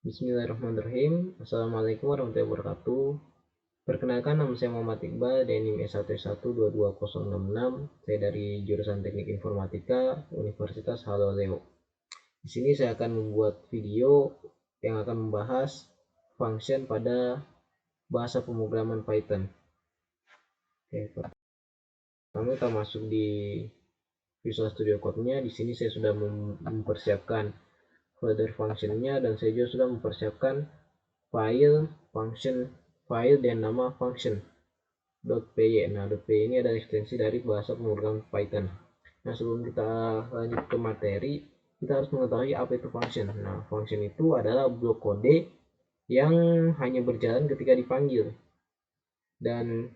Bismillahirrahmanirrahim. Assalamualaikum warahmatullahi wabarakatuh. Perkenalkan, nama saya Muhammad Iqbal dari NIM S1S1222066. Saya dari jurusan Teknik Informatika Universitas Haloleo. Di sini saya akan membuat video yang akan membahas function pada bahasa pemrograman Python. Oke, pertama kita masuk di Visual Studio Code-nya. Di sini saya sudah mempersiapkan folder function-nya dan saya juga sudah mempersiapkan file dan nama function.py. Nah, .py ini adalah ekstensi dari bahasa pemrograman Python. Nah, sebelum kita lanjut ke materi, kita harus mengetahui apa itu function. Nah, function itu adalah blok kode yang hanya berjalan ketika dipanggil. Dan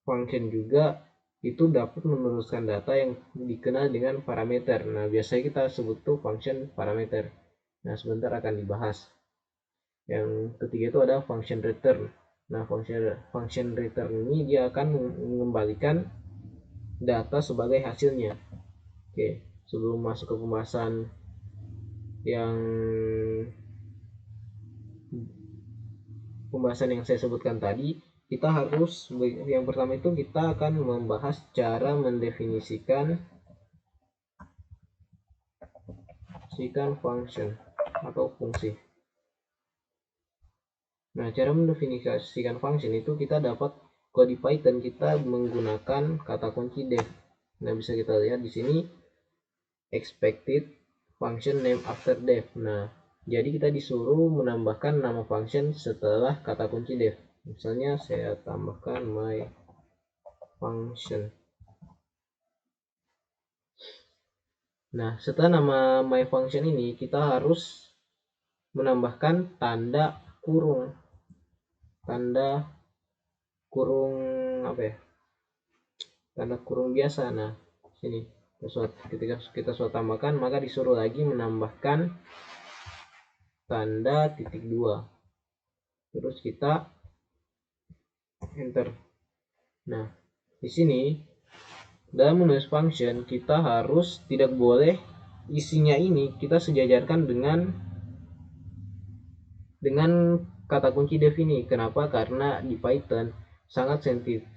function juga itu dapat meneruskan data yang dikenal dengan parameter. Nah, biasanya kita sebut tuh function parameter. Nah, sebentar akan dibahas. Yang ketiga itu ada function return. Nah, function return ini dia akan mengembalikan data sebagai hasilnya. Oke, sebelum masuk ke pembahasan yang saya sebutkan tadi, kita harus yang pertama itu kita akan membahas cara mendefinisikan function atau fungsi. Nah, cara mendefinisikan function itu kita dapat kalau di Python kita menggunakan kata kunci def. Nah, bisa kita lihat di sini expected function name after def. Nah, jadi kita disuruh menambahkan nama function setelah kata kunci def. Misalnya saya tambahkan my function. Nah, setelah nama my function ini kita harus menambahkan tanda kurung apa ya, tanda kurung biasa. Nah, sini ketika kita sudah tambahkan, maka disuruh lagi menambahkan tanda titik 2, terus kita enter. Nah, di sini dalam menulis function kita harus tidak boleh isinya ini kita sejajarkan dengan kata kunci def ini. Kenapa? Karena di Python sangat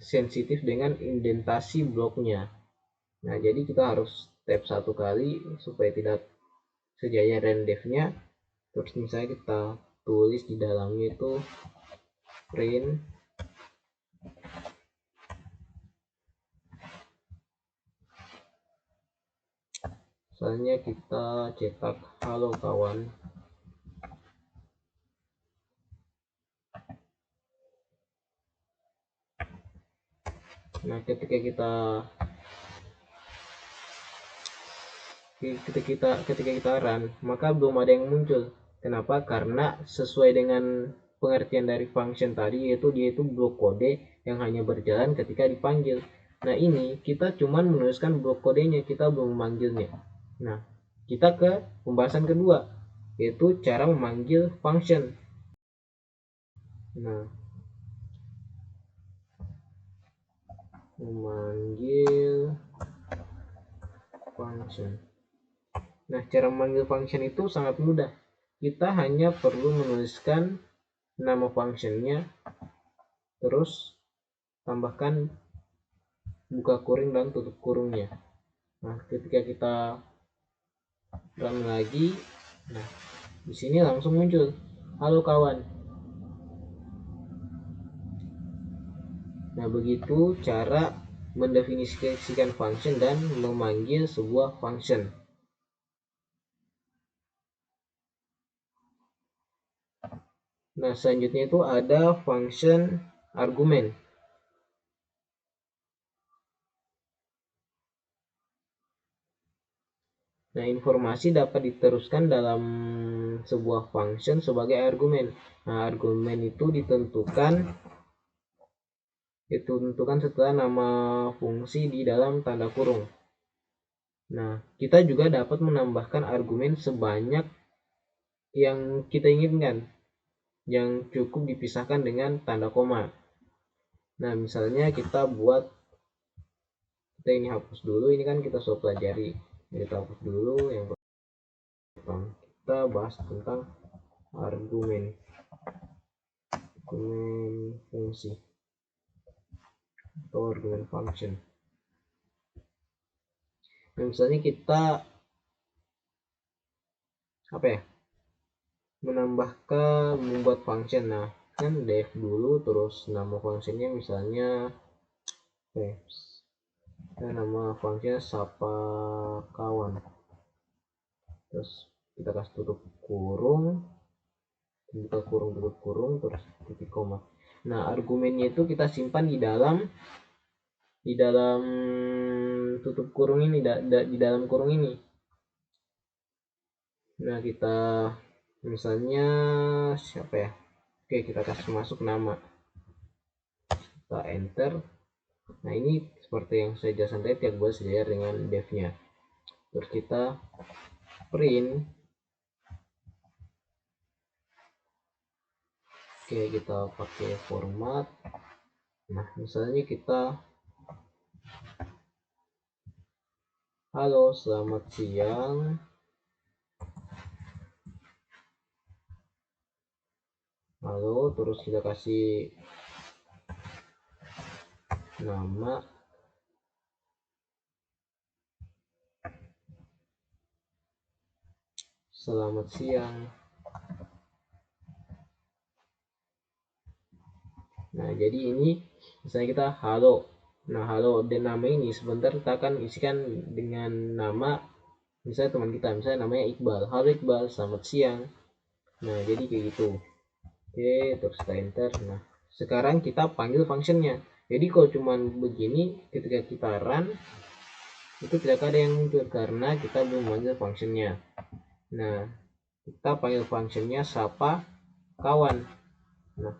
sensitif dengan indentasi bloknya. Nah, jadi kita harus tap satu kali supaya tidak sejajar dengan defnya. Terus misalnya kita tulis di dalamnya itu print misalnya kita cetak halo kawan. Nah, ketika kita run, maka belum ada yang muncul. Kenapa? Karena sesuai dengan pengertian dari function tadi, yaitu dia itu blok kode yang hanya berjalan ketika dipanggil. Nah, ini kita cuman menuliskan blok kodenya, kita belum memanggilnya. Nah, kita ke pembahasan kedua, yaitu cara memanggil function. Nah, memanggil function. Nah, cara memanggil function itu sangat mudah. Kita hanya perlu menuliskan nama functionnya, terus tambahkan buka kurung dan tutup kurungnya. Nah, ketika kita run lagi, nah di sini langsung muncul halo kawan. Nah, begitu cara mendefinisikan function dan memanggil sebuah function. Nah, selanjutnya itu ada function argumen. Nah, informasi dapat diteruskan dalam sebuah function sebagai argumen. Nah, argumen itu ditentukan setelah nama fungsi di dalam tanda kurung. Nah, kita juga dapat menambahkan argumen sebanyak yang kita inginkan, yang cukup dipisahkan dengan tanda koma. Nah, misalnya kita ini hapus dulu, ini kan kita sudah pelajari. Kita hapus dulu yang pertama. Kita bahas tentang argumen fungsi atau argumen function. Nah, misalnya kita membuat function. Nah, kan def dulu, terus nama functionnya misalnya nama function sapa kawan, terus kita kasih tutup kurung, buka kurung, tutup kurung, terus titik koma. Nah, argumennya itu kita simpan di dalam tutup kurung ini, di dalam kurung ini. Nah, kita misalnya siapa ya, oke, kita kasih masuk nama, kita enter. Nah, ini seperti yang saya jelaskan tadi, tiap buat sejajar dengan devnya. Terus kita print. Oke, kita pakai format. Nah, misalnya kita halo selamat siang, halo, terus kita kasih nama, selamat siang. Nah, jadi ini misalnya kita halo. Nah, halo dan nama ini sebentar kita akan isikan dengan nama misalnya teman kita, misalnya namanya Iqbal. Halo Iqbal, selamat siang. Nah, jadi kayak gitu. Oke, terus kita enter. Nah, sekarang kita panggil functionnya. Jadi kalau cuman begini, ketika kita run itu tidak ada yang muncul karena kita belum panggil functionnya. Nah, kita panggil functionnya sapa kawan. Nah,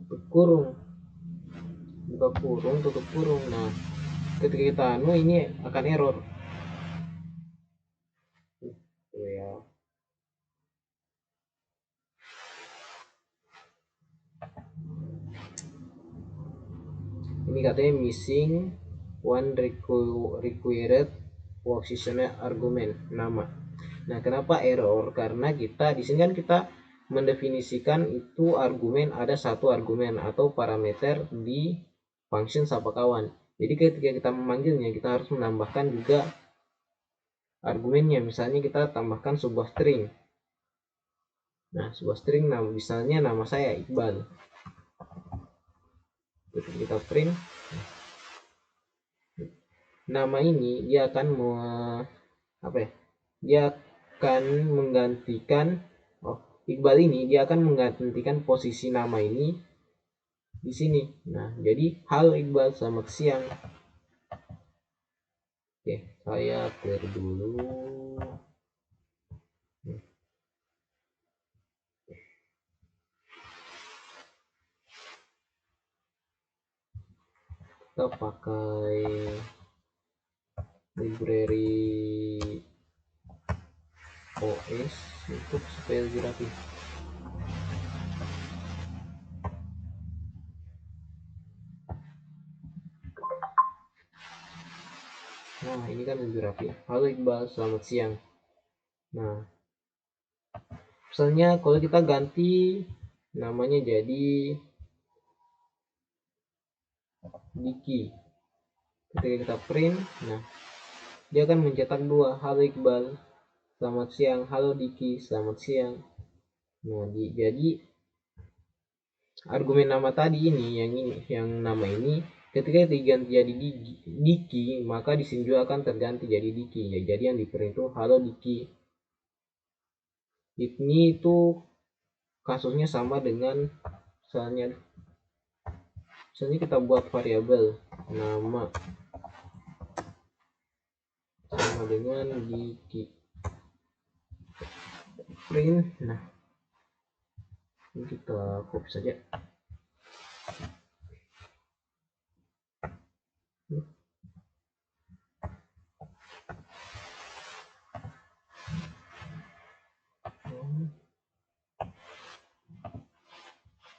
tutup kurung, buka kurung, tutup kurung. Nah, ketika kita ini akan error. Ya. Ini katanya missing one required positional argument, nama. Nah, kenapa error? Karena kita di sini kan kita mendefinisikan itu argumen, ada satu argumen atau parameter di function sapa kawan. Jadi ketika kita memanggilnya, kita harus menambahkan juga argumennya. Misalnya kita tambahkan sebuah string. Nah, sebuah string, nah misalnya nama saya Iqbal. Kita print. Nama ini dia akan dia akan menggantikan Iqbal ini dia akan menggantikan posisi nama ini di sini. Nah, jadi halo Iqbal, selamat siang. Oke, saya clear dulu. Kita pakai library OS untuk supaya lebih rapi. Nah, ini kan lebih rapi. Halo Iqbal, selamat siang. Nah, misalnya kalau kita ganti namanya jadi Diki, ketika kita print, nah dia akan mencetak dua, halo Iqbal, selamat siang, halo Diki, selamat siang. Nah, jadi argumen nama tadi ini, yang nama ini, ketika diganti jadi Diki, maka di sini juga akan terganti jadi Diki. Ya, jadi yang di print itu halo Diki. Ini itu kasusnya sama dengan misalnya kita buat variabel nama sama dengan Diki, print. Nah, ini kita copy saja.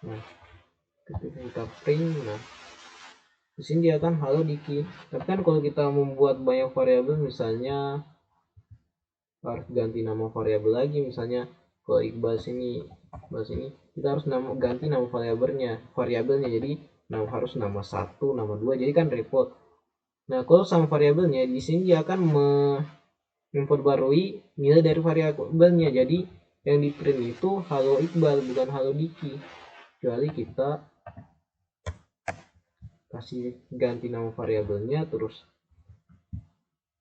Nah, ketika kita print, nah di sini dia akan halo Diki. Tapi kan kalau kita membuat banyak variabel, misalnya harus ganti nama variabel lagi, misalnya Kalau Iqbal sini kita harus ganti nama variabelnya, jadi harus nama 1, nama 2, jadi kan repot. Nah kalau sama variabelnya di sini dia akan memperbarui nilai dari variabelnya, jadi yang di print itu halo Iqbal bukan halo Diki, kecuali kita kasih ganti nama variabelnya terus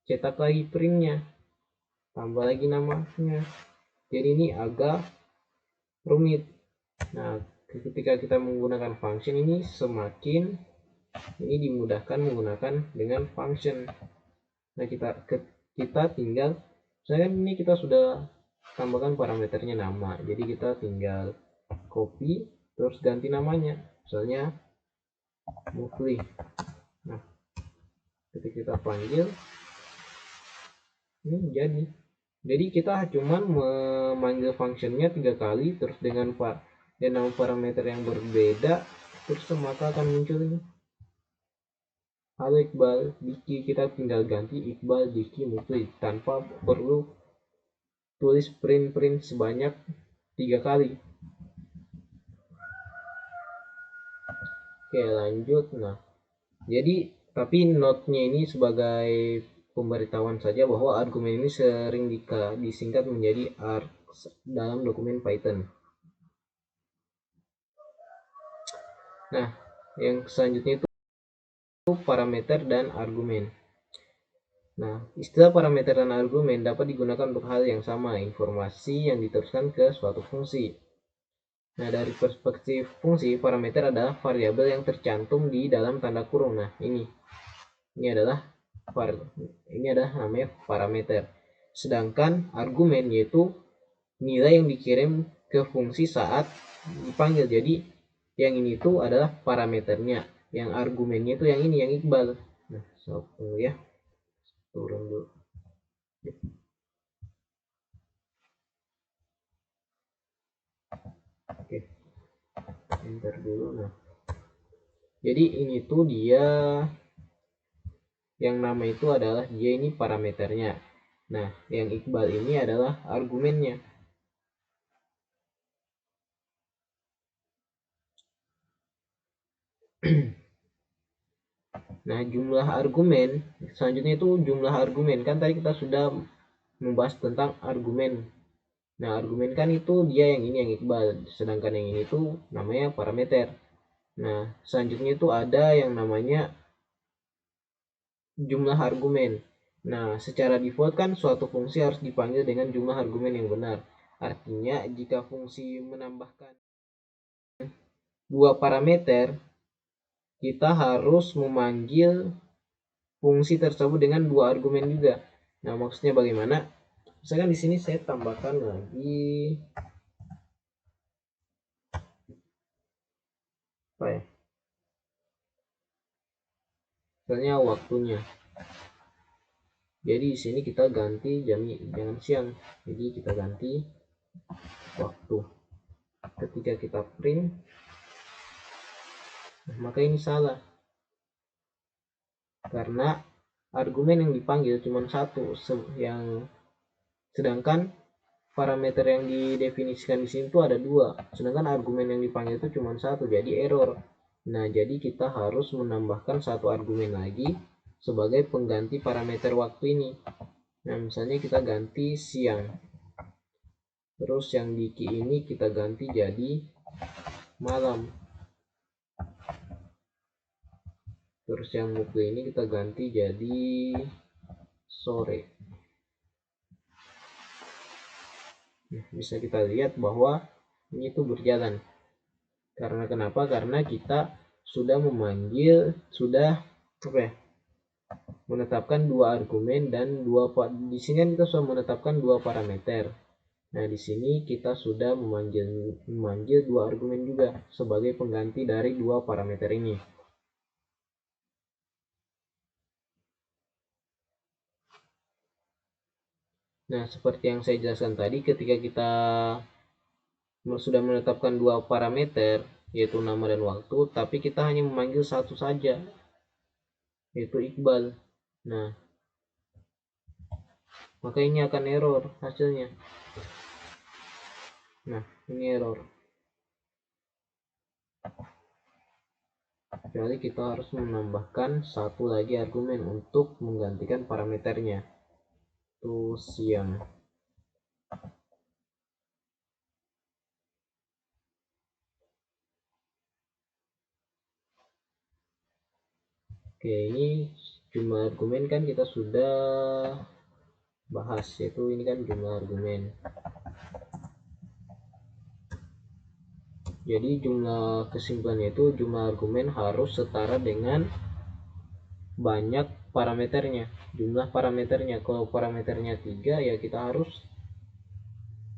cetak lagi printnya, tambah lagi namanya, jadi ini agak rumit. Nah ketika kita menggunakan function ini semakin ini dimudahkan menggunakan dengan function. Nah kita tinggal, misalkan ini kita sudah tambahkan parameternya nama, jadi kita tinggal copy terus ganti namanya, misalnya Mufli. Nah ketika kita panggil ini jadi kita cuman memanggil functionnya 3 kali terus dengan nama parameter yang berbeda, terus maka akan muncul ini halo Iqbal Diki. Kita tinggal ganti Iqbal Diki Mufli tanpa perlu tulis print sebanyak 3 kali. Oke lanjut. Nah jadi tapi note-nya ini sebagai pemberitahuan saja bahwa argumen ini sering disingkat menjadi args dalam dokumen Python. Nah yang selanjutnya itu parameter dan argumen. Nah, istilah parameter dan argumen dapat digunakan untuk hal yang sama, informasi yang diteruskan ke suatu fungsi. Nah, dari perspektif fungsi, parameter adalah variabel yang tercantum di dalam tanda kurung. Nah, ini adalah namanya parameter. Sedangkan argumen yaitu nilai yang dikirim ke fungsi saat dipanggil. Jadi, yang ini itu adalah parameternya, yang argumennya itu yang ini, yang Iqbal. Nah, tunggu ya. Turun dulu. Oke. Enter dulu. Nah jadi ini tuh dia yang nama itu adalah dia ini parameternya. Nah yang Iqbal ini adalah argumennya. Nah jumlah argumen selanjutnya itu jumlah argumen, kan tadi kita sudah membahas tentang argumen. Nah argumen kan itu dia yang ini yang Iqbal, sedangkan yang ini tuh namanya parameter. Nah selanjutnya itu ada yang namanya jumlah argumen. Nah, secara default kan suatu fungsi harus dipanggil dengan jumlah argumen yang benar. Artinya, jika fungsi menambahkan 2 parameter, kita harus memanggil fungsi tersebut dengan 2 argumen juga. Nah, maksudnya bagaimana? Misalkan di sini saya tambahkan lagi apa ya? Misalnya waktunya. Jadi di sini kita ganti jangan siang. Jadi kita ganti waktu. Ketika kita print, maka ini salah karena argumen yang dipanggil cuma satu, yang sedangkan parameter yang didefinisikan di sini tuh ada 2, sedangkan argumen yang dipanggil itu cuma satu, jadi error. Nah jadi kita harus menambahkan satu argumen lagi sebagai pengganti parameter waktu ini. Nah misalnya kita ganti siang, terus yang Diki ini kita ganti jadi malam, terus yang Mufli ini kita ganti jadi sore. Nah, bisa kita lihat bahwa ini tuh berjalan. Karena kenapa? Karena kita sudah menetapkan 2 argumen dan di sini kan kita sudah menetapkan 2 parameter. Nah, di sini kita sudah memanggil 2 argumen juga sebagai pengganti dari 2 parameter ini. Nah, seperti yang saya jelaskan tadi, ketika kita sudah menetapkan 2 parameter, yaitu nama dan waktu, tapi kita hanya memanggil satu saja, yaitu Iqbal. Nah, maka ini akan error hasilnya. Nah, ini error. Kecuali kita harus menambahkan satu lagi argumen untuk menggantikan parameternya. Itu siang. Oke, ini jumlah argumen kan kita sudah bahas, yaitu ini kan jumlah argumen. Jadi jumlah kesimpulannya itu jumlah argumen harus setara dengan banyak parameternya, jumlah parameternya. Kalau parameternya 3 ya kita harus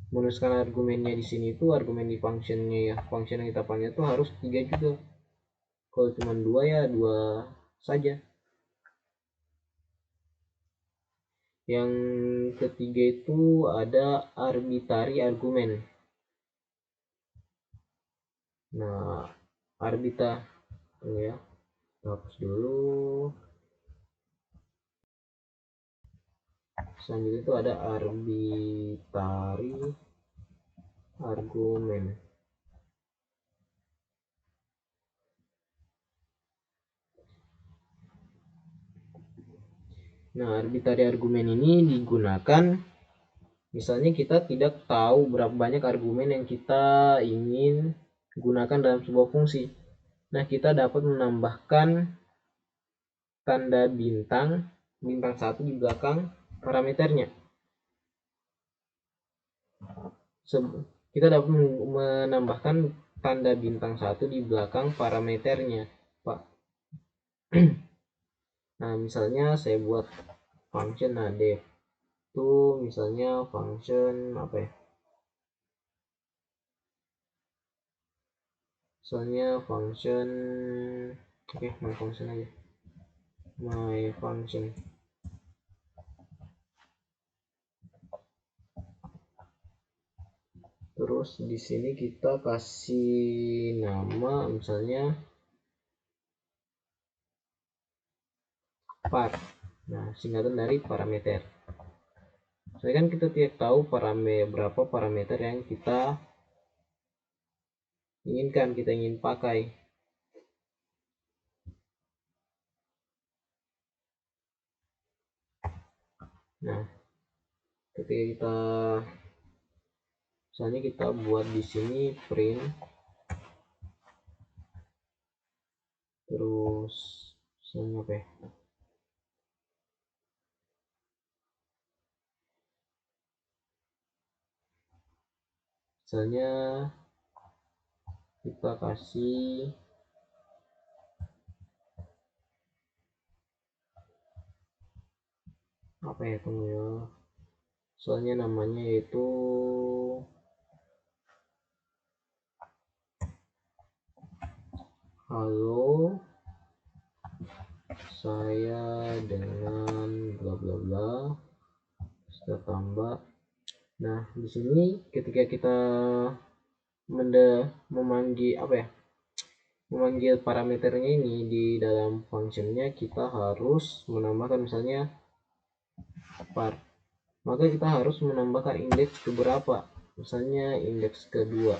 menuliskan argumennya di sini itu argumen di functionnya ya, function yang kita panggil itu harus 3 juga. Kalau cuma 2 ya 2 saja. Yang ketiga itu ada arbitrary argumen. Nah, ya, hapus dulu. Selanjutnya itu ada arbitrary argumen. Nah, arbitrary argumen ini digunakan misalnya kita tidak tahu berapa banyak argumen yang kita ingin gunakan dalam sebuah fungsi. Nah, kita dapat menambahkan tanda bintang 1 di belakang parameternya. Kita dapat menambahkan tanda bintang 1 di belakang parameternya, Pak. Nah, misalnya saya buat function def itu misalnya function apa ya? Misalnya function my function aja. My function. Terus di sini kita kasih nama misalnya par. Nah, singkatan dari parameter. Soalnya kan kita tidak tahu berapa parameter yang kita inginkan, kita ingin pakai. Nah, ketika kita misalnya kita buat di sini print terus misalnya apa ya? Misalnya kita kasih apa ya, tunggu ya, soalnya namanya itu halo saya dengan bla bla bla, kita tambah. Nah, di sini ketika kita memanggil parameternya ini di dalam functionnya, kita harus menambahkan misalnya par, maka kita harus menambahkan indeks ke berapa, misalnya indeks kedua.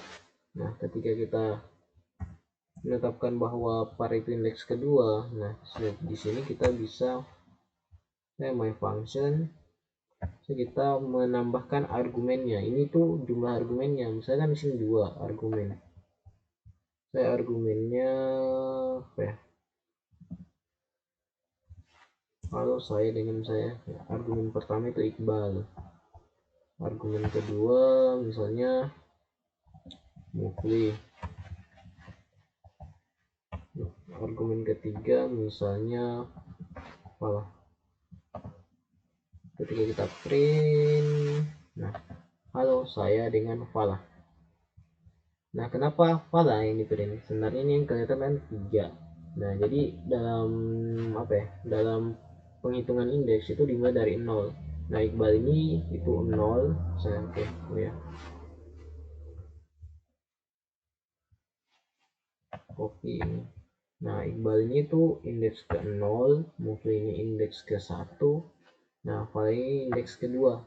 Nah, ketika kita menetapkan bahwa par itu indeks kedua, nah di sini kita bisa my function, kita menambahkan argumennya. Ini tuh jumlah argumennya, misalkan di sini 2 argumen. Saya argumennya apa ya? Kalau saya dengan saya, argumen pertama itu Iqbal. Argumen kedua misalnya Mufli. Argumen ketiga misalnya Falah. Ketika kita print, nah halo saya dengan Falah. Nah, kenapa Falah yang di print? Sebenarnya ini yang kelihatan kan 3. Nah, jadi dalam dalam penghitungan indeks itu dimulai dari 0. Nah, Iqbal ini itu 0. Saya ya. Copy ini. Nah, Iqbal ini tuh indeks ke 0, Mufli ini indeks ke 1. Nah, Falah ini indeks kedua.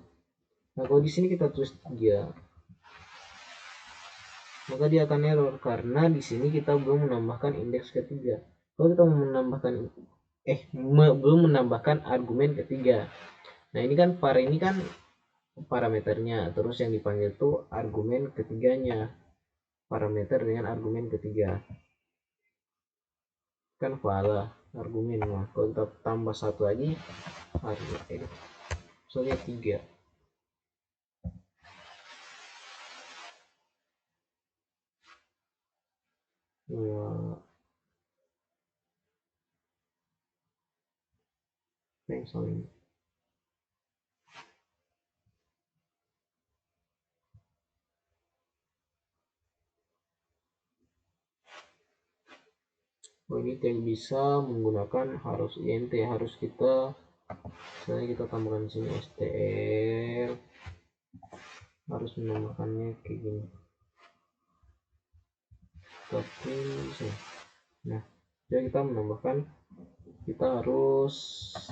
Nah, kalau di sini kita tulis 3. maka dia akan error karena di sini kita belum menambahkan indeks ketiga. Kalau kita menambahkan belum menambahkan argumen ketiga. Nah, ini kan var ini kan parameternya, terus yang dipanggil itu argumen ketiganya, parameter dengan argumen ketiga kan vala argumen. Nah, kalau kita tambah satu lagi argumen, soalnya tiga. Nah, saling ini tidak bisa menggunakan harus int, harus kita misalnya kita tambahkan di sini str, harus menambahkannya kayak gini tapi nah jadi kita menambahkan, kita harus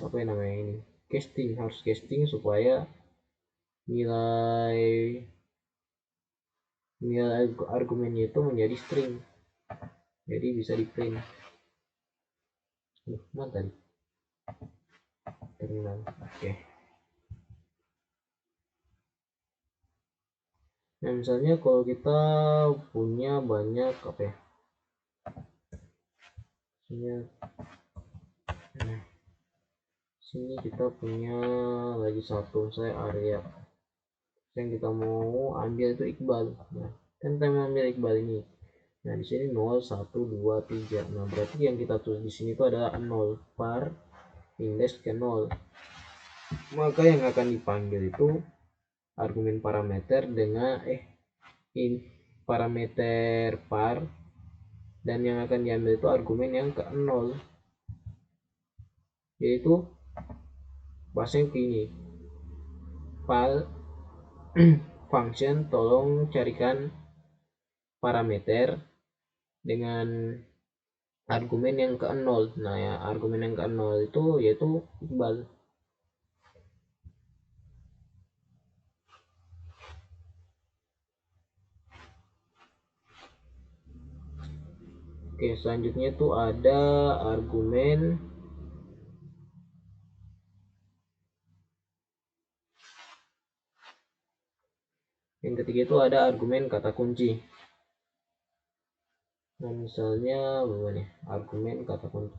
apa yang namanya ini casting, harus casting supaya nilai argumennya itu menjadi string, jadi bisa di print. Mana tadi terminal. Oke. Nah, misalnya kalau kita punya banyak apa ya, nah, sini kita punya lagi satu saya area yang kita mau ambil itu Iqbal. Nah, kan kita mau ambil Iqbal ini. Nah, di sini 0 1 2 3. Nah, berarti yang kita tulis di sini itu adalah 0 par indeks ke 0. Maka yang akan dipanggil itu argumen parameter dengan parameter par, dan yang akan diambil itu argumen yang ke 0, yaitu bahasanya begini, file function tolong carikan parameter dengan argumen yang ke 0. Nah, ya argumen yang ke 0 itu yaitu Iqbal. Oke, selanjutnya itu ada argumen yang ketiga, itu ada argumen kata kunci. Nah, misalnya bagaimana argumen kata kunci,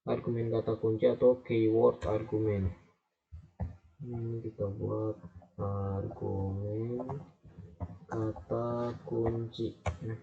argumen kata kunci atau keyword argumen. Ini kita buat argumen kata kunci. Nah,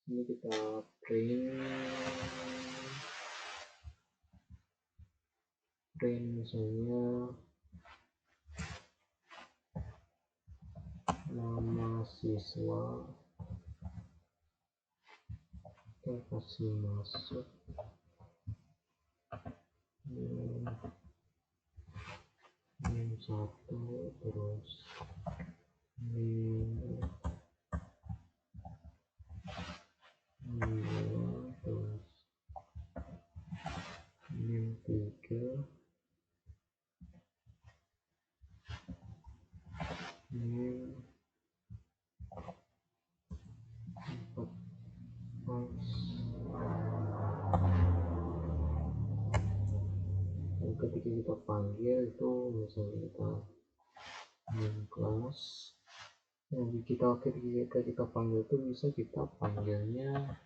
ini kita print misalnya nama siswa, kita kasih masuk satu, terus terus 3 ketika kita panggil itu misalnya kita kelas, jadi ketika kita panggil itu bisa kita panggilnya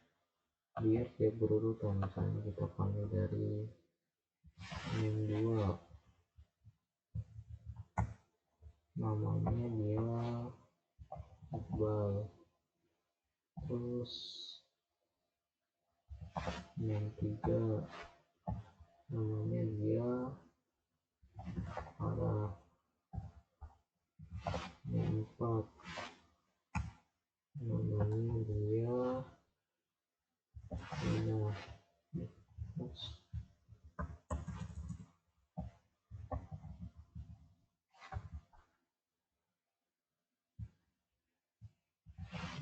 biar dia berurutan. Misalnya kita panggil dari name 2, namanya dia Iqbal, terus name 3 namanya dia arah, name 4 namanya dia nah,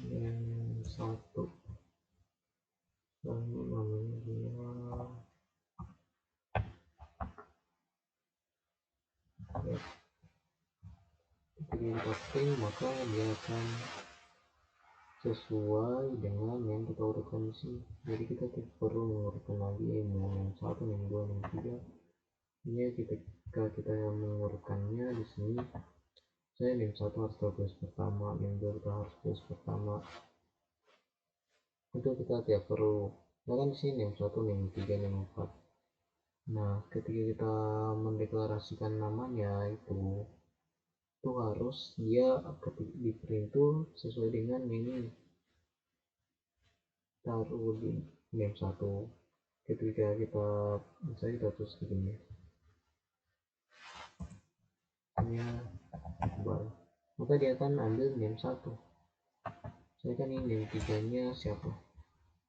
yang 1 lalu namanya dia ya, ketika kita print maka dia akan sesuai dengan yang kita urutkan di sini. Jadi kita tidak perlu mengurutkan lagi yang 1, yang 2, yang 3. Ini ketika kita mengurutkannya di sini, saya name 1 harus tulis pertama, name 2 kita harus tulis pertama. Itu kita tidak perlu. Nah kan di sini name 1, name 3, name 4. Nah, ketika kita mendeklarasikan namanya itu harus dia di print itu sesuai dengan yang ini. Taruh di name 1. Ketika kita misalnya kita tulis begini. Ini Iqbal. Maka dia akan ambil name 1. Saya kan ini name 3-nya siapa?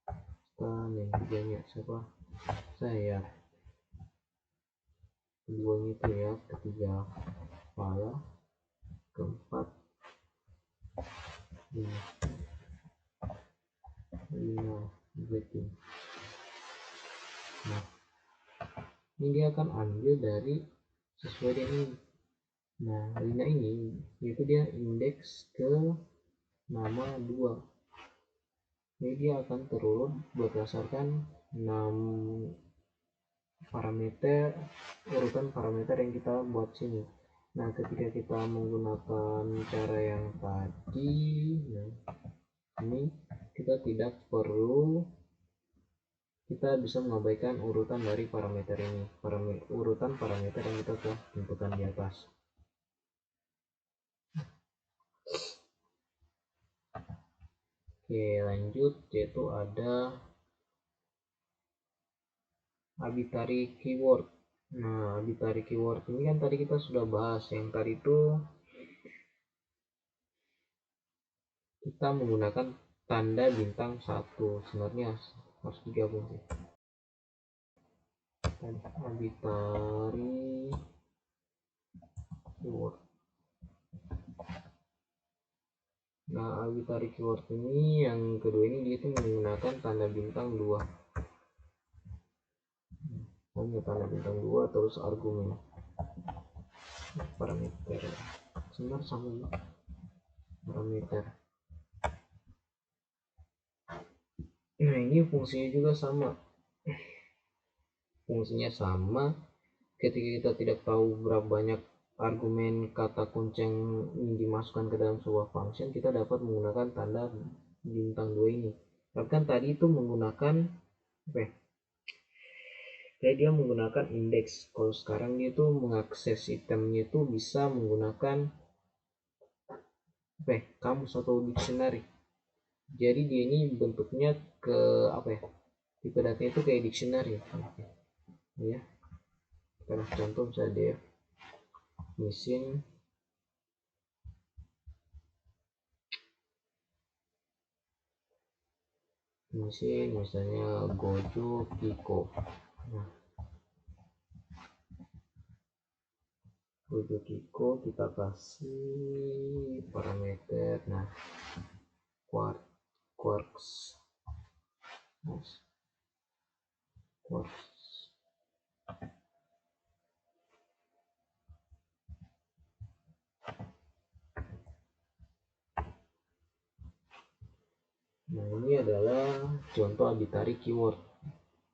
Kita name 3-nya siapa? Saya. Keduanya itu ya, ketiga kepala, keempat lima breaking. Nah, ini dia akan ambil dari sesuai dengan ini. Nah, Lina ini yaitu dia indeks ke nama 2. Jadi dia akan terurut berdasarkan 6 parameter, urutan parameter yang kita buat sini. Nah, ketika kita menggunakan cara yang tadi, nah, ini kita tidak perlu, kita bisa mengabaikan urutan dari parameter ini, urutan parameter yang kita telah tentukan di atas. Oke, lanjut, yaitu ada arbitrary keyword. Nah, arbitrary keyword ini kan tadi kita sudah bahas, yang tadi itu kita menggunakan tanda bintang 1. Sebenarnya harus digabung sih. Arbitrary keyword. Nah, arbitrary keyword ini yang kedua ini dia itu menggunakan tanda bintang 2. Hanya tanda bintang 2 terus argumen parameter. Sebenarnya sama juga. Parameter. Nah, ini fungsinya juga sama. Fungsinya sama. Ketika kita tidak tahu berapa banyak argumen kata kunci yang ingin dimasukkan ke dalam sebuah function, kita dapat menggunakan tanda bintang 2 ini. Tapi kan tadi itu menggunakan apa ya? Kayak dia menggunakan indeks. Kalau sekarang dia tuh mengakses itemnya itu bisa menggunakan apa ya? Kamus atau dictionary. Jadi dia ini bentuknya ke apa ya? Tipe datanya itu kayak dictionary. Ya. Kita contoh misalnya def mesin misalnya Gojo Kiko. Nah, Gojo Kiko kita kasih parameter, nah quarks. Nah, ini adalah contoh arbitrary keyword.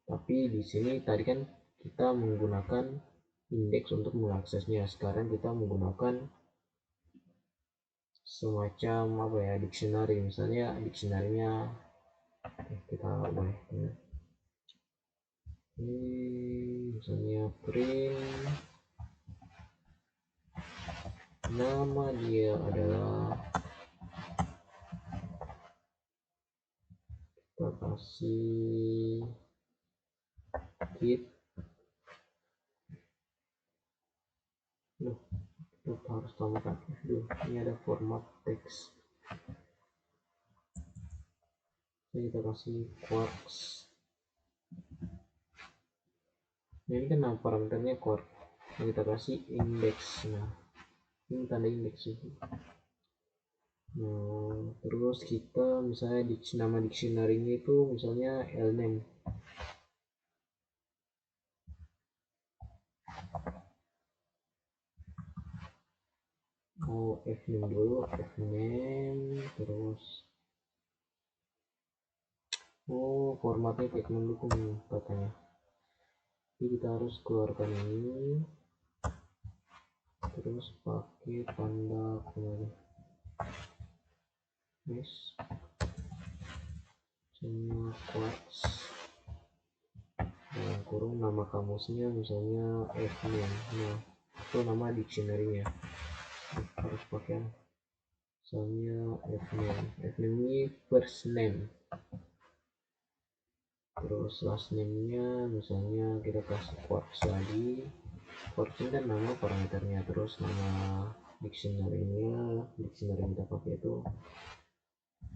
Tapi di sini tadi kan kita menggunakan indeks untuk mengaksesnya. Sekarang kita menggunakan semacam apa ya, dictionary. Misalnya dictionary-nya kita boleh ya. Ini misalnya print nama dia adalah kasih git. Kita harus tambahkan ini ada format teks, jadi kita kasih quarks. Nah, ini kan nama parameternya quark, nah, kita kasih index. Nah, ini tanda indeks sih. Nah, terus kita misalnya nama dictionary-nya itu misalnya lname. Fname dulu, fname, terus formatnya kayak mendukung katanya. Jadi kita harus keluarkan ini, terus pakai tanda koma. Yes, sama quarks, dalam kurung nama kamusnya misalnya fname. Nah, itu nama dictionary-nya harus pakai misalnya fname. Fname ini first name, terus last name-nya misalnya kita kasih quarks lagi. Quarks ini kan nama parameternya, terus nama dictionary-nya, dictionary yang kita pakai itu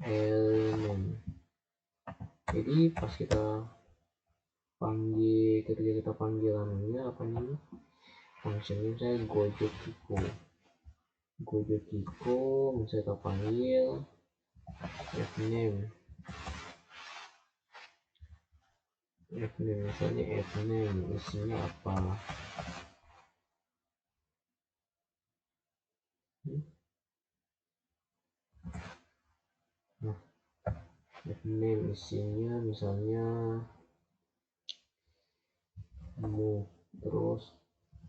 element. Jadi pas kita panggil, ketika kita panggil anunya apa ini functionnya, saya gojokiko, misalnya kita panggil fname, misalnya fname isinya apa. Nah, fname isinya misalnya mu, terus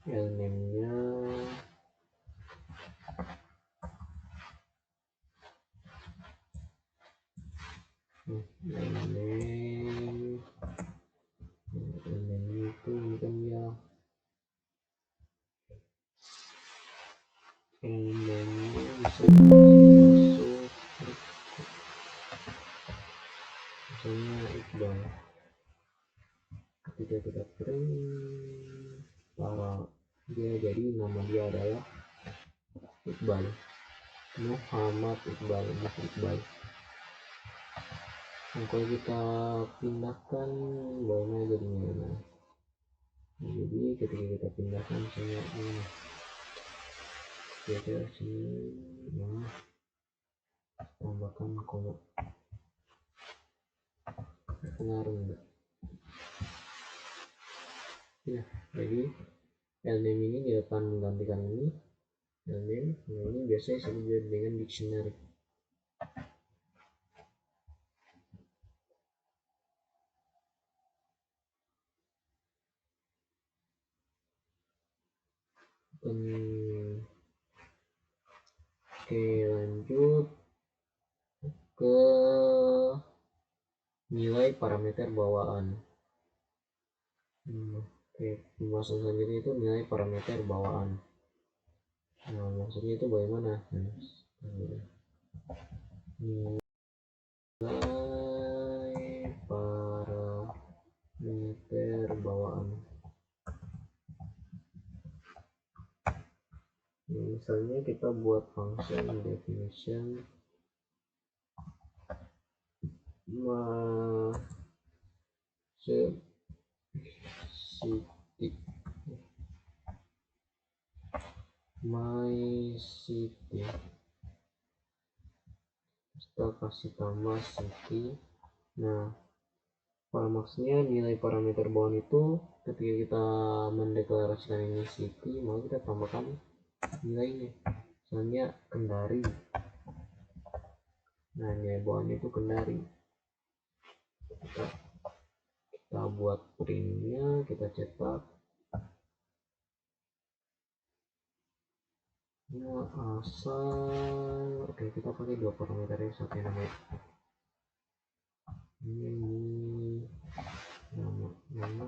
lname-nya lname itu ini kan ya lname-nya bisa masuk misalnya Iqbal. Ketika kita print para dia, jadi nama dia adalah Iqbal, Muhammad Iqbal. Nah, kalau kita pindahkan bagaimana jadinya. Nah, jadi ketika kita pindahkan misalnya ini kita sini, nah, tambahkan koma, pengaruh enggak ya. Jadi lname ini dia akan menggantikan ini lname. Nah, ini biasanya disebut dengan dictionary. Oke, lanjut ke nilai parameter bawaan. Oke, pembahasan selanjutnya itu nilai parameter bawaan. Nah, maksudnya itu bagaimana? Nilai parameter bawaan. Nah, misalnya kita buat function definition my city, kita kasih tambah city. Nah, maksudnya nilai parameter bawaan itu ketika kita mendeklarasikan ini city, maka kita tambahkan nilainya, misalnya Kendari. Nah, nilai bawaan itu Kendari. Kita buat printnya, kita cetak. Nah, asal oke, kita pakai dua parameter ya, satu namanya ini nama.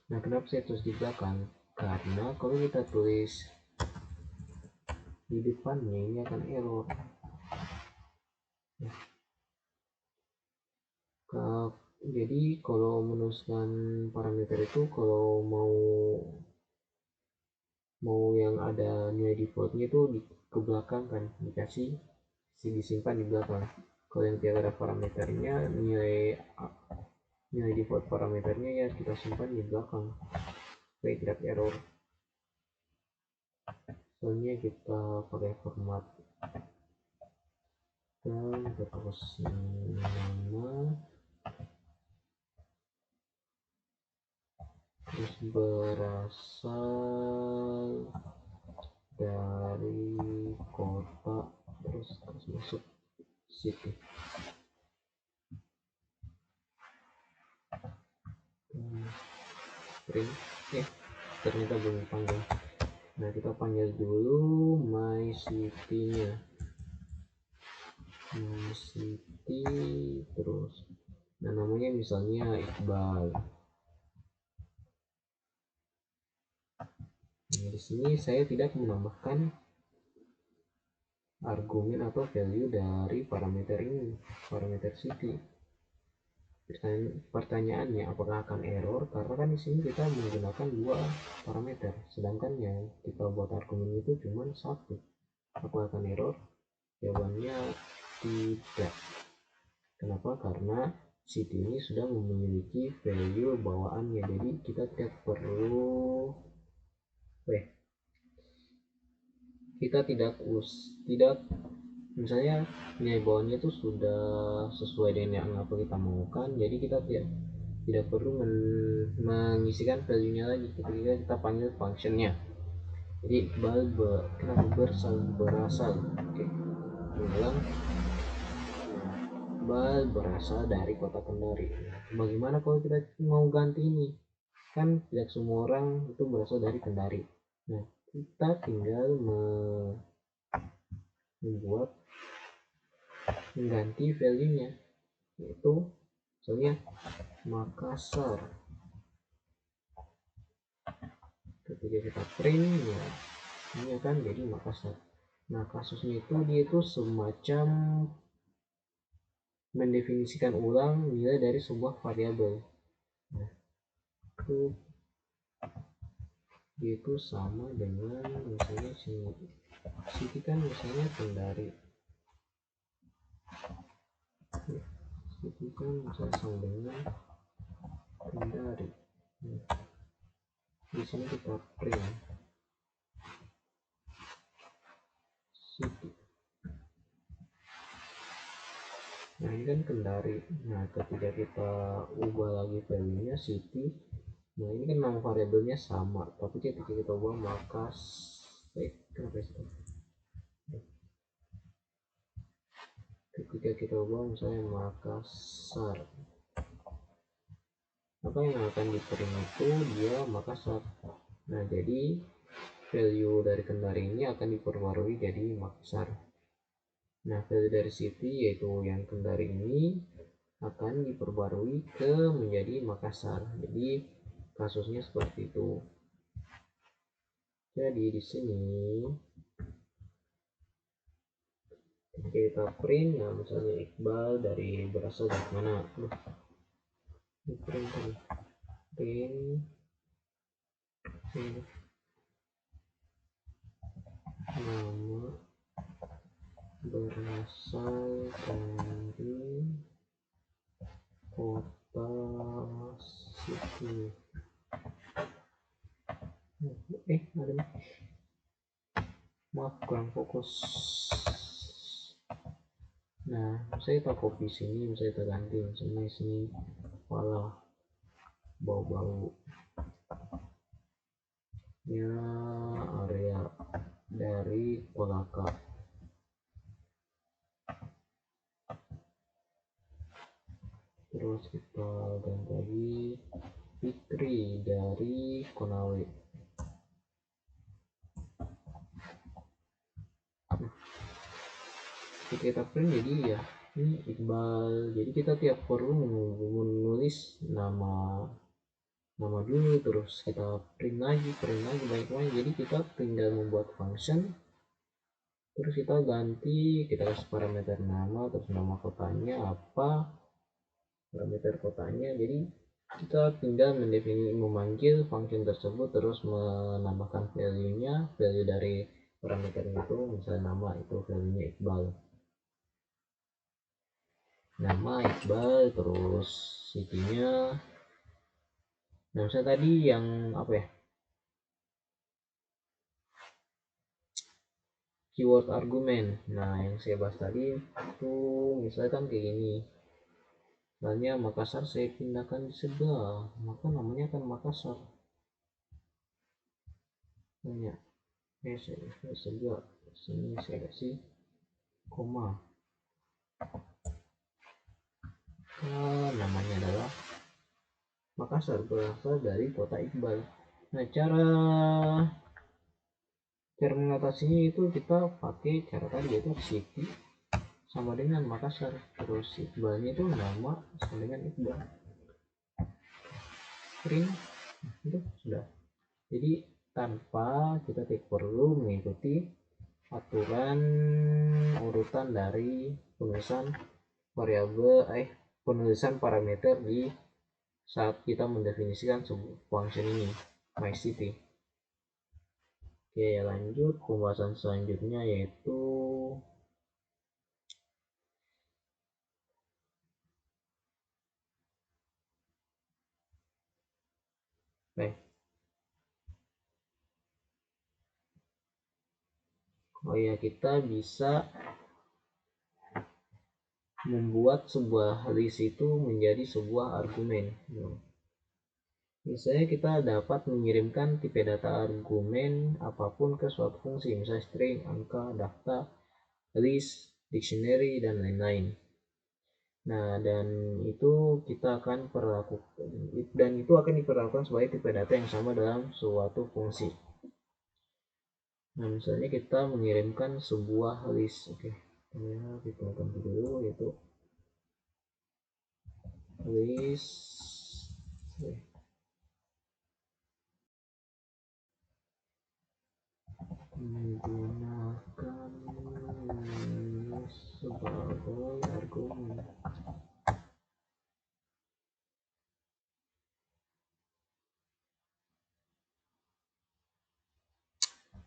Nah, kenapa saya tulis di belakang? Karena kalau kita tulis di depannya ini akan error. Jadi kalau menuliskan parameter itu, kalau mau yang ada nilai defaultnya itu ke belakang kan, dikasih disimpan di belakang. Kalau yang tidak ada parameternya, nilai default parameternya ya kita simpan di belakang supaya tidak error. Soalnya kita pakai format terus nama, terus berasal dari kota, terus masuk city. Print ternyata belum dipanggil. Nah, kita panggil dulu my city-nya, my city, terus nah namanya misalnya Iqbal. Nah, di sini saya tidak menambahkan argumen atau value dari parameter ini, parameter city. Pertanyaannya apakah akan error, karena kan di sini kita menggunakan dua parameter, sedangkan yang kita buat argumen itu cuma satu. Apakah akan error? Jawabannya tidak. Kenapa? Karena city ini sudah memiliki value bawaannya, jadi kita tidak perlu tidak misalnya nilai bawahnya itu sudah sesuai dengan yang apa kita maukan, jadi kita tidak perlu mengisikan value-nya lagi ketika kita panggil functionnya. Jadi berasal ulang, berasal dari kota Kendari. Bagaimana kalau kita mau ganti ini? Kan tidak semua orang itu berasal dari Kendari. Nah, kita tinggal membuat mengganti value-nya, yaitu misalnya Makassar. Ketika kita print ya, ini akan jadi Makassar. Nah, kasusnya itu dia itu semacam mendefinisikan ulang nilai dari sebuah variabel. Nah, itu sama dengan misalnya sini kan misalnya Kendari. Itu kan bisa sama dengan Kendari. Di sini kita print city. Nah, ini kan Kendari. Nah, ketika kita ubah lagi value-nya city, nah ini kan nama variabelnya sama, tapi ketika kita ubah ketika kita ubah misalnya Makassar, maka yang akan di print itu dia Makassar. Nah, jadi value dari Kendari ini akan diperbarui jadi Makassar. Nah, value dari city yaitu yang Kendari ini akan diperbarui ke menjadi Makassar. Jadi kasusnya seperti itu. Jadi di sini ketika kita print, nah misalnya Iqbal dari berasal dari mana? Print nama berasal dari kota city. Ada maaf kurang fokus. Nah, saya tak copy sini, saya tak ganti misalnya sini malah bau-bau ya area dari Kolaka. Terus kita ganti lagi Fikri dari Konawe. Kita print jadi ya ini Iqbal, jadi kita tiap perlu menulis nama dulu, terus kita print lagi baik-baik. Jadi kita tinggal membuat function Terus kita ganti, kita kasih parameter nama, terus nama kotanya apa, parameter kotanya. Jadi kita tinggal memanggil function tersebut, terus menambahkan value-nya, value dari parameter itu, misalnya nama itu value-nya Iqbal, nama Iqbal, terus city-nya. Nah misalnya tadi yang apa ya, keyword argumen. Nah yang saya bahas tadi itu misalkan kayak gini, misalnya Makassar saya pindahkan di sebelah, maka namanya akan Makassar. Banyak saya sebelah, sini saya kasih koma. Namanya adalah Makassar, berasal dari kota Iqbal. Nah cara mengatasinya itu kita pakai cara tadi, yaitu city sama dengan Makassar, terus Iqbalnya itu nama sama dengan Iqbal. Print itu sudah. Jadi tanpa kita tidak perlu mengikuti aturan urutan dari penulisan variabel penulisan parameter di saat kita mendefinisikan sebuah function ini myCity. Oke, lanjut pembahasan selanjutnya, yaitu kita bisa membuat sebuah list itu menjadi sebuah argumen. Misalnya kita dapat mengirimkan tipe data argumen apapun ke suatu fungsi, misalnya string, angka, daftar, list, dictionary, dan lain-lain. Nah, dan itu kita akan perlakukan, dan itu akan diperlakukan sebagai tipe data yang sama dalam suatu fungsi. Nah, misalnya kita mengirimkan sebuah list. Oke, kita akan dulu, yaitu list menggunakan sebagai argumen.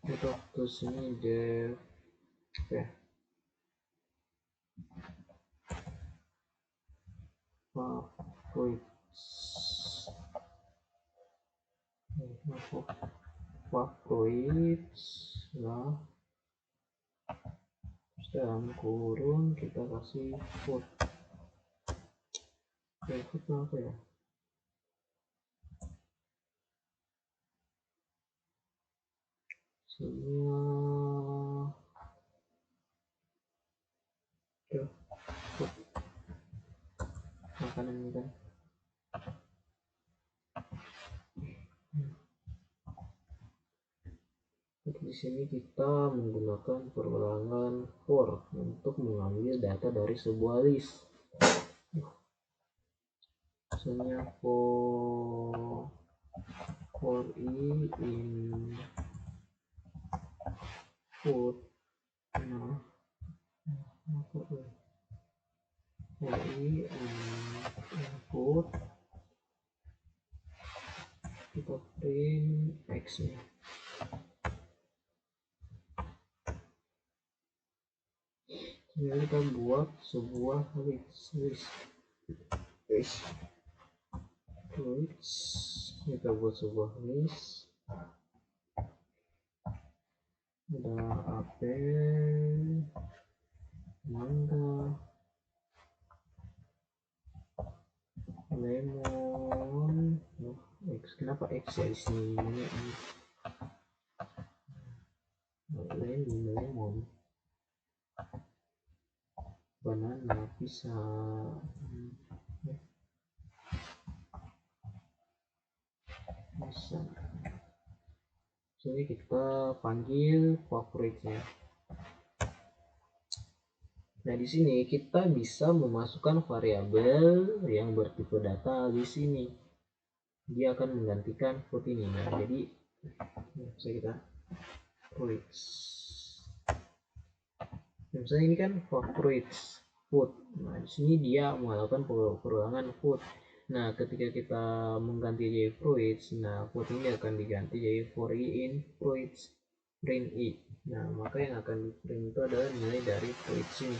Untuk sini def favorites lah, dalam kurun kita kasih food. Food apa ya, semua food makanan ini kan. Di sini kita menggunakan perulangan for untuk mengambil data dari sebuah list. Misalnya for i in food. Nah, for i in food, kita print x nya. Jadi kita buat sebuah list. Kita buat sebuah list, ada apel, mangga, lemon. X, kenapa X ya di sini? Lemon, banana, pisang. Jadi kita panggil favoritnya. Nah, di sini kita bisa memasukkan variabel yang bertipe data di sini. Dia akan menggantikan food ini. Nah, jadi bisa kita Misalnya ini kan fruits food. Nah, di sini dia melakukan pengulangan food. Nah, ketika kita mengganti jadi fruits, nah food ini akan diganti jadi for in fruits print i. Nah, maka yang akan di print itu adalah nilai dari fruits ini.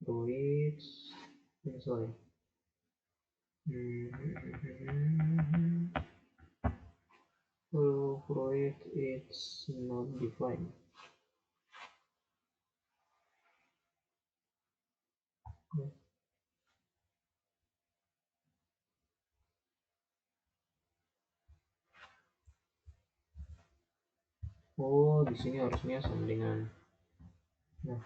Fruits, sorry. Fruit it's not defined. Oh, di sini harusnya sama dengan. Nah,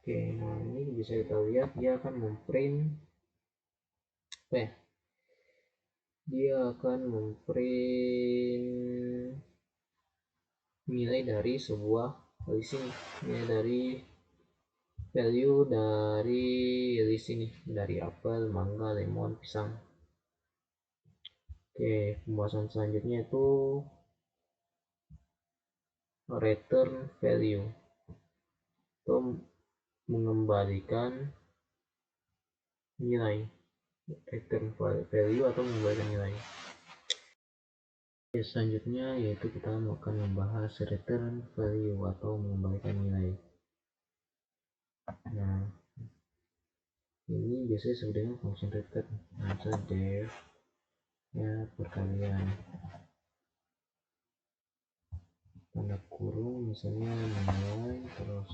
oke, nah ini bisa kita lihat dia akan memprint apa ya? Dia akan memprint nilai dari sebuah list ini, nilai dari value dari list ini, dari apel, mangga, lemon, pisang. Oke, pembahasan selanjutnya itu return value, itu mengembalikan nilai, return value atau mengembalikan nilai. Selanjutnya yaitu kita akan membahas return value atau mengembalikan nilai. Nah, ini biasanya disebut dengan function return. Misalnya def ya perkalian tanda kurung misalnya nilai, terus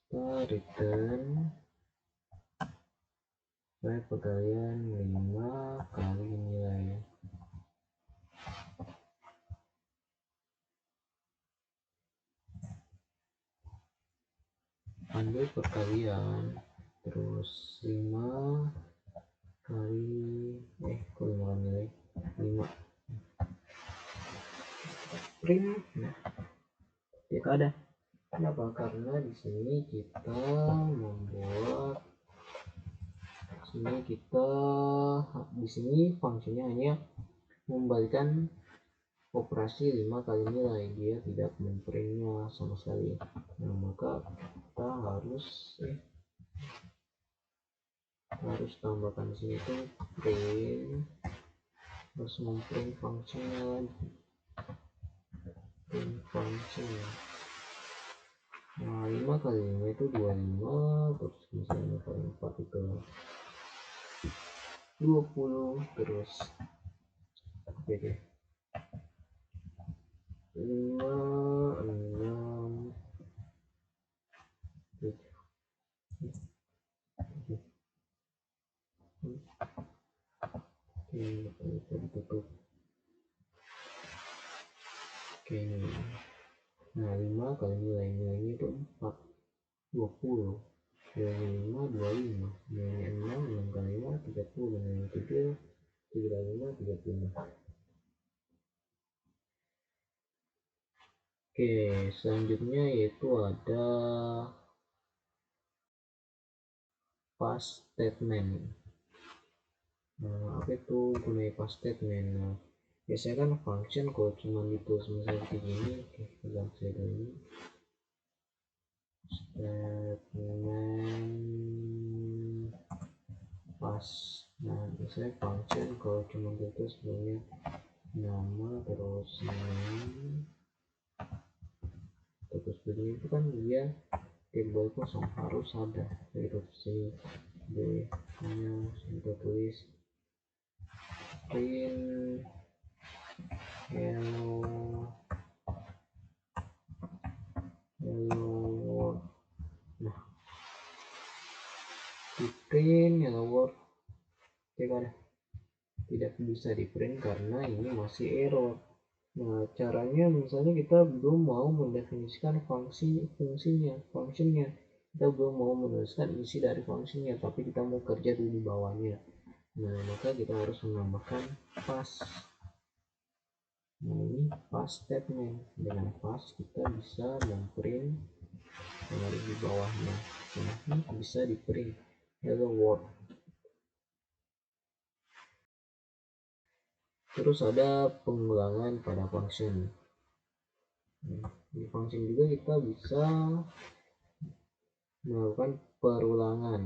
kita return perkalian 5 kali nilai. Ambil perkalian terus 5 kali kok 5 kali nilai 5 print. Nah, ya ada. Kenapa? Karena di sini kita membuat di sini fungsinya hanya mengembalikan operasi 5 kali nilai, dia tidak memprintnya sama sekali. Nah, maka kita harus tambahkan di sini itu print, harus memprint fungsinya lagi, print function. Nah, 5 kali 5 itu 25, terus misalnya kali 4 itu 20, terus oke deh 5 6 7. Oke, kita ditutup. Oke, nah 5 kali nilainya itu 4, 20. Nilainya 5, 25. Nilainya 6, 6 kali 5, 30. Nilainya 7, 7 kali 5, 35. Oke, selanjutnya yaitu ada pass statement. Nah, apa itu gunanya pass statement? Nah, biasanya kan function kalau cuma ditulis misalnya kayak gini, oke, kita saya ini statement pass. Nah, biasanya function kalau cuma ditulis sebenarnya nama terus name terus begini itu kan dia timbul kosong, harus ada gitu. Sini d nya kita tulis print hello world. Nah, di print hello world tidak bisa di print karena ini masih error. Nah, caranya misalnya kita belum mau mendefinisikan fungsinya. Kita belum mau menuliskan isi dari fungsinya, tapi kita mau kerja dulu di bawahnya. Nah, maka kita harus menambahkan pass. Nah, ini pass statement. Dengan pass kita bisa memprint yang ada di bawahnya. Nah, ini bisa di print hello world. Terus ada pengulangan pada function. Di function juga kita bisa melakukan perulangan.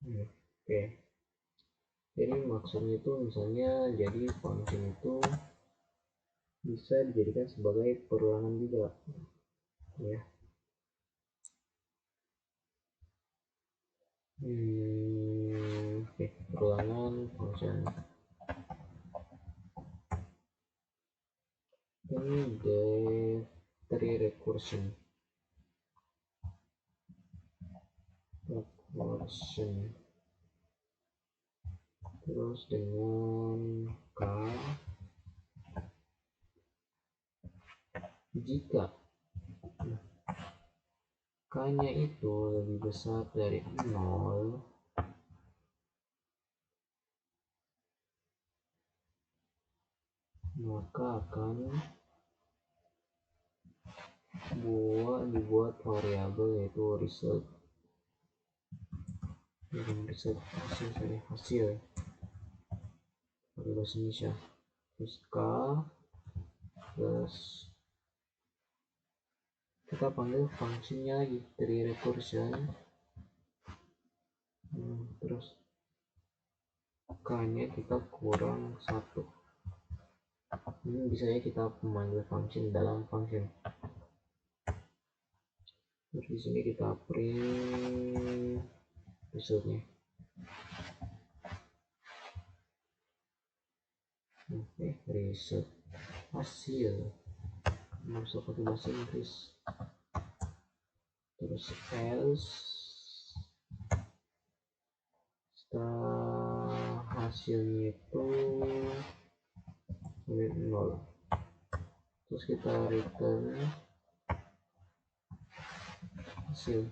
Oke, jadi maksudnya itu misalnya jadi function itu bisa dijadikan sebagai perulangan juga ya. Oke, perulangan function ini dari recursion terus dengan k jika k nya itu lebih besar dari 0, maka akan dibuat variabel yaitu result hasil pada bahasa Indonesia, terus k plus kita panggil fungsinya lagi dari recursion, terus k nya kita kurang 1. Ini bisa ya kita memanggil function dalam function. Terus di sini kita print resultnya. Oke, result hasil masuk ke bahasa Inggris. Terus else setelah hasilnya itu 0, terus kita return hasil.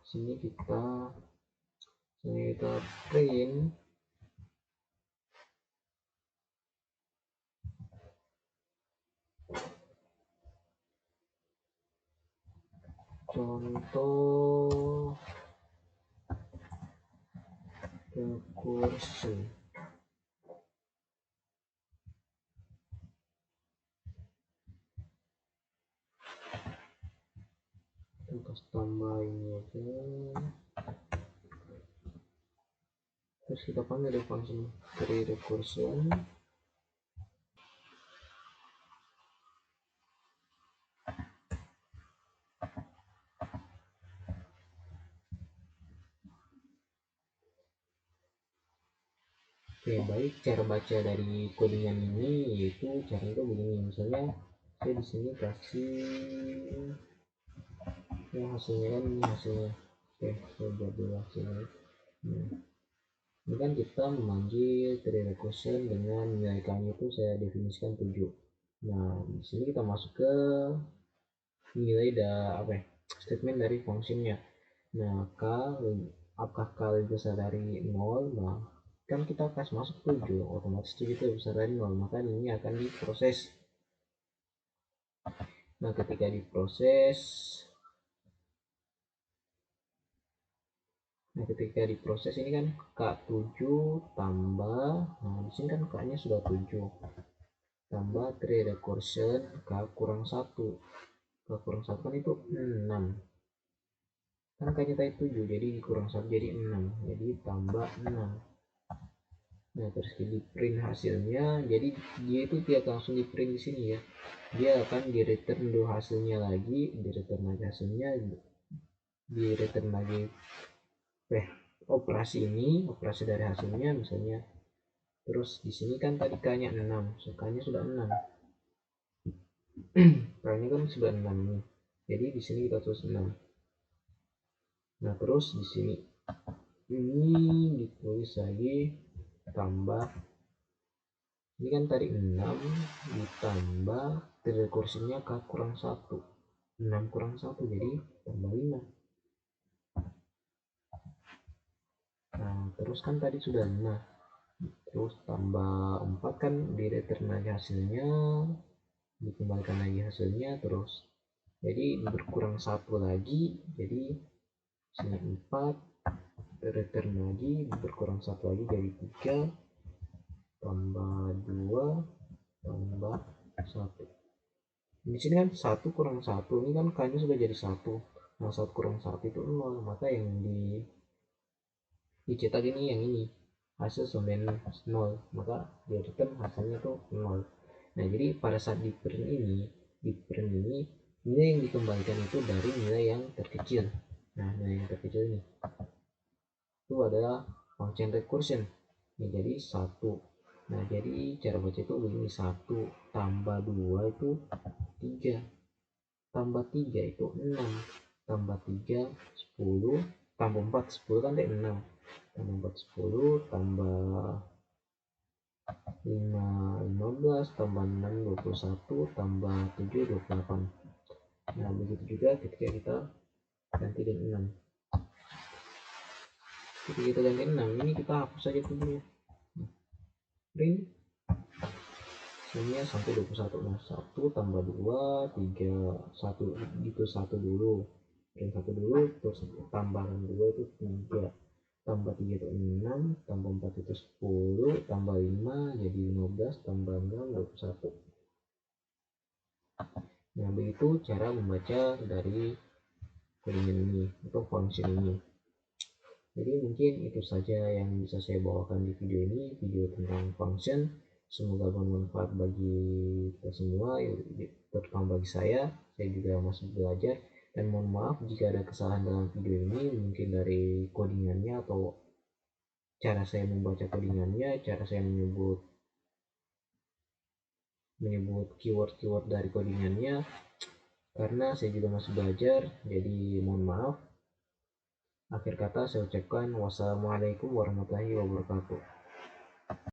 Sini kita print contoh recursion. Kita tambahin aja, terus kita panggil dari function dari recursion. Oke, baik, cara baca dari codingan ini yaitu cara itu begini. Misalnya saya di sini kasih ya hasilnya kan ini hasilnya. Oke, saya buat dulu hasilnya. Ini kan kita memanggil tree recursion dengan nilai kami itu saya definisikan 7. Nah, di sini kita masuk ke nilai statement dari fungsinya. Nah, apakah k lebih besar dari 0? Nah, kan kita kasih masuk 7, otomatis 7 itu besar dari 0, maka ini akan diproses. Nah, ketika diproses ini kan K7 tambah, nah di sini kan K-nya sudah 7 tambah tree recursion K kurang 1. K kurang 1 kan itu 6. Kan K-nya tadi 7, jadi kurang 1 jadi 6. Jadi tambah 6. Nah, terus di print hasilnya, jadi dia itu tidak langsung di print di sini ya. Dia akan di return dulu hasilnya lagi, di return lagi hasilnya, di return lagi operasi dari hasilnya misalnya. Terus di sini kan tadi k-nya 6, k-nya sudah 6. k-nya kan sudah 6 nih. Jadi di sini kita tulis 6. Nah, terus di sini ini ditulis lagi tambah, ini kan tadi 6 ditambah rekursinya k kurang 1. 6 kurang 1 jadi tambah 5. Nah, terus kan tadi sudah 5, terus tambah 4 kan di return lagi hasilnya, dikembalikan lagi hasilnya, terus jadi berkurang 1 lagi, jadi sini 4, return lagi berkurang 1 lagi jadi 3, tambah 2 tambah 1. Di sini kan 1 kurang 1, ini kan k-nya sudah jadi 1. Nah, 1 kurang 1 itu 0, maka yang dicetak ini yang ini. Hasil semen 0, maka di return hasilnya itu 0. Nah, jadi pada saat di print ini nilai yang dikembalikan itu dari nilai yang terkecil. Nah, nilai yang terkecil ini itu adalah function recursion. Ini jadi 1. Nah, jadi cara baca itu begini, 1 tambah 2 itu 3, tambah 3 itu 6, tambah 3 10, tambah 4 10 kan dari 6, tambah 4 10, tambah 5 15, tambah 6 21, tambah 7 28. Nah, begitu juga ketika kita ganti dengan 6. Ketika kita ganti 6, ini kita hapus saja tujuhnya. Print hasilnya sampai 21. Nah, 1 tambah 2 3 1 gitu, 1 dulu, print 1 dulu, terus tambahkan 2 itu 3, tambah 3 itu 6, tambah 4 itu 10, tambah 5 jadi 15, tambah 6 21. Nah, begitu cara membaca dari codingan ini atau function ini. Jadi mungkin itu saja yang bisa saya bawakan di video ini, video tentang function. Semoga bermanfaat bagi kita semua, terutama bagi saya juga masih belajar. Dan mohon maaf jika ada kesalahan dalam video ini, mungkin dari codingannya atau cara saya membaca codingannya, cara saya menyebut keyword-keyword dari codingannya, karena saya juga masih belajar, jadi mohon maaf. Akhir kata saya ucapkan wassalamualaikum warahmatullahi wabarakatuh.